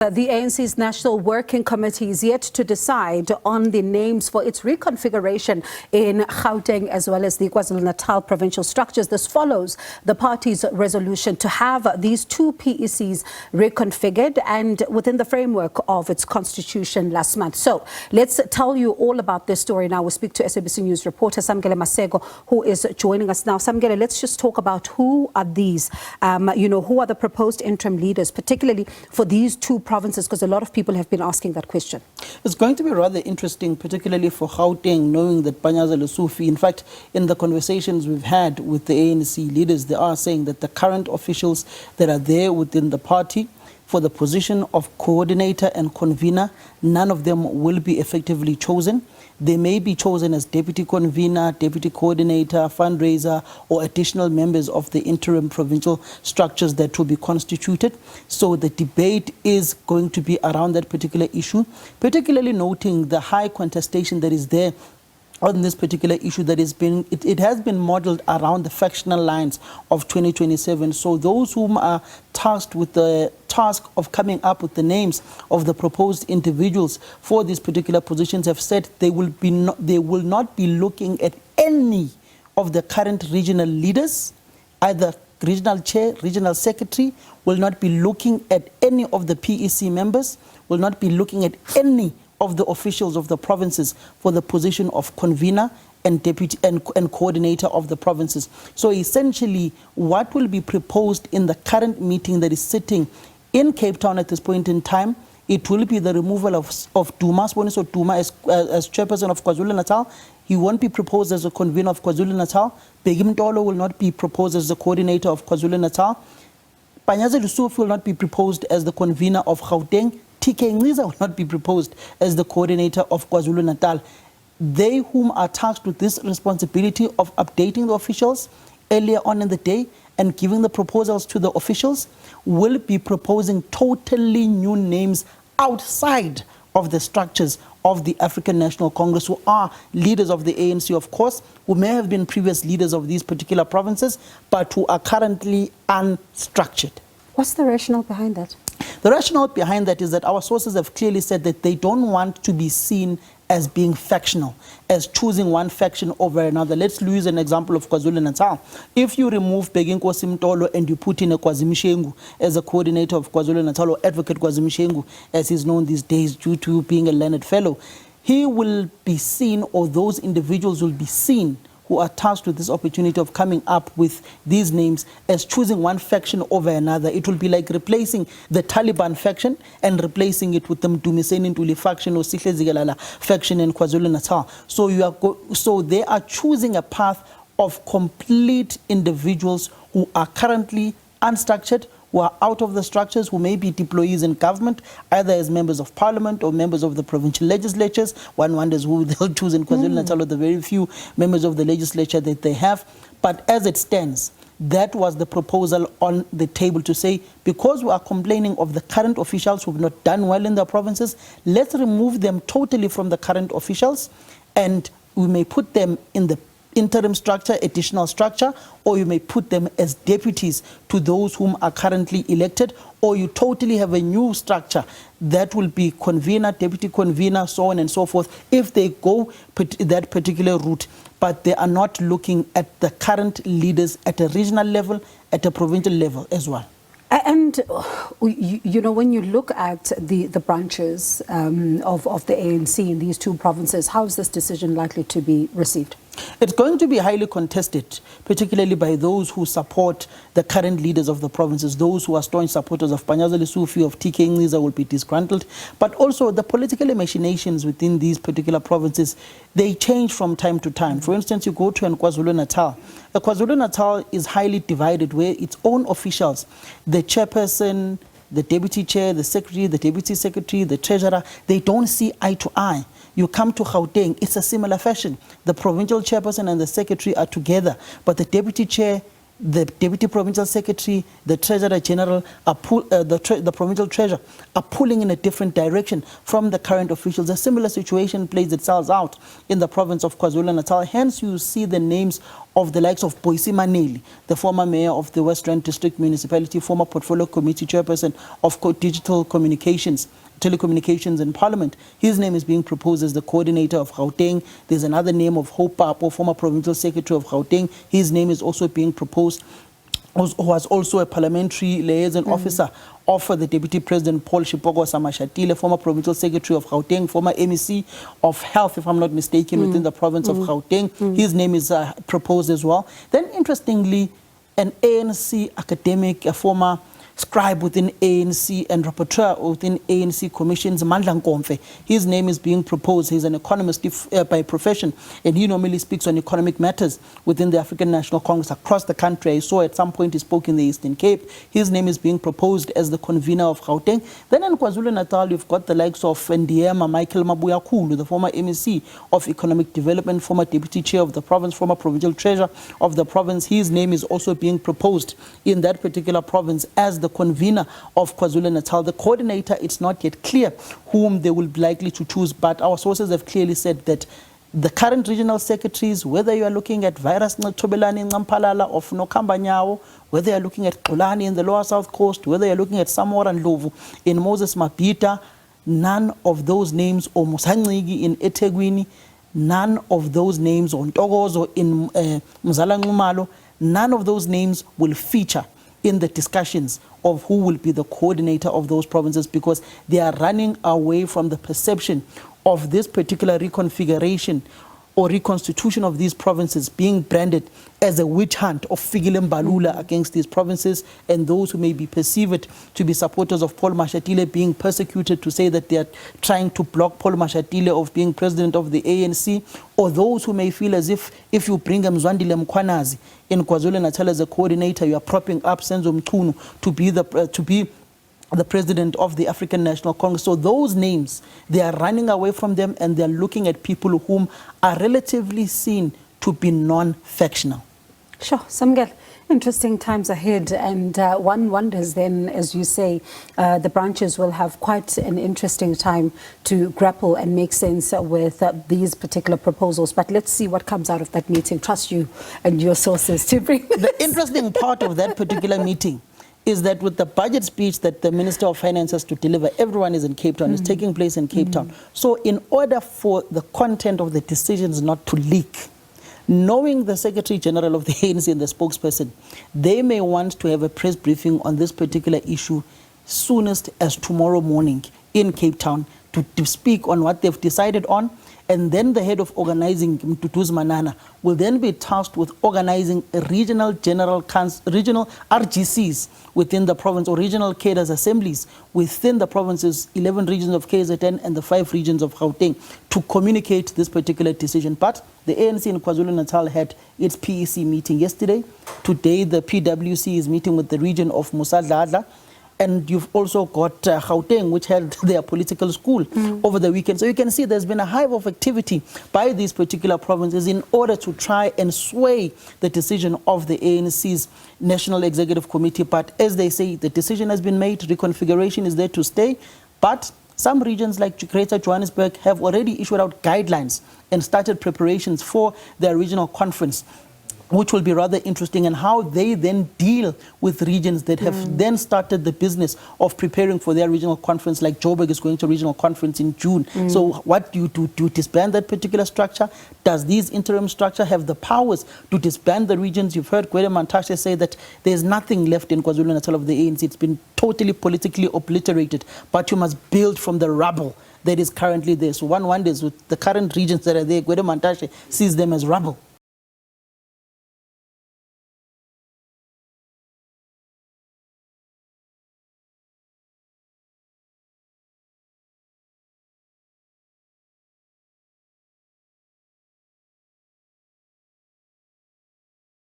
The ANC's National Working Committee is yet to decide on the names for its reconfiguration in Gauteng as well as the Kwa Zulu-Natal provincial structures. This follows the party's resolution to have these two PECs reconfigured and within the framework of its constitution last month. So let's tell you all about this story now. We speak to SABC News reporter Samkele Maseko, who is joining us now. Samkele, let's just talk about who are these, who are the proposed interim leaders, particularly for these two provinces, because a lot of people have been asking that question. It's going to be rather interesting, particularly for Gauteng, knowing that Panyaza Lesufi, in fact, in the conversations we've had with the ANC leaders, they are saying that the current officials that are there within the party for the position of coordinator and convener, none of them will be effectively chosen. They may be chosen as deputy convener, deputy coordinator, fundraiser, or additional members of the interim provincial structures that will be constituted. So the debate is going to be around that particular issue, particularly noting the high contestation that is there on this particular issue that has been, it has been modeled around the factional lines of 2027. So those whom are tasked with the task of coming up with the names of the proposed individuals for these particular positions have said they will not be looking at any of the current regional leaders, either regional chair, regional secretary, will not be looking at any of the PEC members, will not be looking at any of the officials of the provinces for the position of convener and deputy and coordinator of the provinces. So essentially, what will be proposed in the current meeting that is sitting in Cape Town at this point in time, it will be the removal of Duma, so Duma as chairperson of Kwa Zulu-Natal. He won't be proposed as a convener of Kwa Zulu-Natal. Begim Tolo will not be proposed as the coordinator of Kwa Zulu-Natal. Panyaza Lesufi will not be proposed as the convener of Gauteng. TK Ngiza will not be proposed as the coordinator of Kwa Zulu-Natal. They whom are tasked with this responsibility of updating the officials earlier on in the day and giving the proposals to the officials will be proposing totally new names outside of the structures of the African National Congress, who are leaders of the ANC, of course, who may have been previous leaders of these particular provinces, but who are currently unstructured. What's the rationale behind that? The rationale behind that is that our sources have clearly said that they don't want to be seen as being factional, as choosing one faction over another. Let's use an example of Kwa Zulu-Natal. If you remove Nkosi Mtolo and you put in a Kwazimishengu as a coordinator of Kwa Zulu-Natal, or Advocate Kwazimishengu, as he's known these days due to being a learned fellow, he will be seen, or those individuals will be seen, who are tasked with this opportunity of coming up with these names, as choosing one faction over another. It will be like replacing the Taliban faction and replacing it with the Mdumiseni Ntuli faction or Sihle Zigalala faction in Kwa Zulu-Natal. So they are choosing a path of complete individuals who are currently unstructured, who are out of the structures, who may be deployees in government, either as members of parliament or members of the provincial legislatures. One wonders who they'll choose in Kwa Zulu-Natal, or the very few members of the legislature that they have. But as it stands, that was the proposal on the table, to say, because we are complaining of the current officials who have not done well in their provinces, let's remove them totally from the current officials, and we may put them in the interim structure, additional structure, or you may put them as deputies to those whom are currently elected, or you totally have a new structure that will be convener, deputy convener, so on and so forth, if they go that particular route. But they are not looking at the current leaders at a regional level, at a provincial level as well. And, when you look at the branches of the ANC in these two provinces, how is this decision likely to be received? It's going to be highly contested, particularly by those who support the current leaders of the provinces. Those who are staunch supporters of Panyaza Lesufi, of TK Ngiza, will be disgruntled. But also the political machinations within these particular provinces, they change from time to time. For instance, you go to Kwa Zulu-Natal. Kwa Zulu-Natal is highly divided, where its own officials, the chairperson, the deputy chair, the secretary, the deputy secretary, the treasurer, they don't see eye to eye. You come to Gauteng, it's a similar fashion. The provincial chairperson and the secretary are together, but the deputy chair, the deputy provincial secretary, the treasurer general, the provincial treasurer are pulling in a different direction from the current officials. A similar situation plays itself out in the province of Kwa Zulu-Natal. Hence, you see the names of the likes of Boyce Maneli, the former mayor of the West Rand District Municipality, former portfolio committee chairperson of digital communications, telecommunications in Parliament. His name is being proposed as the coordinator of Gauteng. There's another name of Hope Papo, former provincial secretary of Gauteng. His name is also being proposed, who was also a parliamentary liaison officer of the Deputy President Paul Shipoko Samashatile, former provincial secretary of Gauteng, former MEC of Health, if I'm not mistaken, within the province of Gauteng. His name is proposed as well. Then, interestingly, an ANC academic, a former scribe within ANC and rapporteur within ANC commissions, Mandla Nkomfe. His name is being proposed. He's an economist by profession, and he normally speaks on economic matters within the African National Congress across the country. I saw at some point he spoke in the Eastern Cape. His name is being proposed as the convener of Gauteng. Then in Kwa Zulu-Natal, you've got the likes of Ndiema Michael Mabuyakulu, the former MEC of Economic Development, former deputy chair of the province, former provincial treasurer of the province. His name is also being proposed in that particular province as the convener of KwaZulu-Natal. The coordinator, it's not yet clear whom they will be likely to choose, but our sources have clearly said that the current regional secretaries, whether you are looking at Virus Tobelani Ngampalala of Nokambanyawo, whether you are looking at Kolani in the Lower South Coast, whether you are looking at Samora and Lovu in Moses Mabhida, none of those names, or Musangigi in eThekwini, none of those names, or Ntokozo in Mzala Nxumalo, none of those names will feature in the discussions of who will be the coordinator of those provinces, because they are running away from the perception of this particular reconfiguration or reconstitution of these provinces being branded as a witch hunt of Figile Mbalula against these provinces, and those who may be perceived to be supporters of Paul Mashatile being persecuted to say that they are trying to block Paul Mashatile of being president of the ANC, or those who may feel as if you bring Mzwandile Mkhwanazi in KwaZulu-Natal as a coordinator, you are propping up Senzo Mchunu to be the president of the African National Congress. So those names, they are running away from them, and they're looking at people whom are relatively seen to be non-factional. Sure, Samkele, interesting times ahead, and one wonders then, as you say, the branches will have quite an interesting time to grapple and make sense with these particular proposals. But let's see what comes out of that meeting. Trust you and your sources to bring this. The interesting part of that particular meeting is that with the budget speech that the Minister of Finance has to deliver, everyone is in Cape Town. It's taking place in Cape Town. So in order for the content of the decisions not to leak, knowing the Secretary General of the ANC and the spokesperson, they may want to have a press briefing on this particular issue soonest as tomorrow morning in Cape Town to speak on what they've decided on. And then the head of organizing, Mtutuz Manana, will then be tasked with organizing a regional regional RGCs within the province, or regional cadres assemblies within the province's 11 regions of KZN and the 5 regions of Gauteng to communicate this particular decision. But the ANC in KwaZulu-Natal had its PEC meeting yesterday. Today, the PWC is meeting with the region of Musadladla. And you've also got Gauteng, which held their political school over the weekend. So you can see there's been a hive of activity by these particular provinces in order to try and sway the decision of the ANC's National Executive Committee. But as they say, the decision has been made, reconfiguration is there to stay. But some regions like Greater Johannesburg have already issued out guidelines and started preparations for their regional conference, which will be rather interesting, and how they then deal with regions that have then started the business of preparing for their regional conference, like Joburg is going to regional conference in June. So what do you do? Do you disband that particular structure? Does this interim structure have the powers to disband the regions? You've heard Gwede Mantashe say that there's nothing left in KwaZulu-Natal of the ANC. It's been totally politically obliterated, but you must build from the rubble that is currently there. So one wonders, with the current regions that are there, Gwede Mantashe sees them as rubble.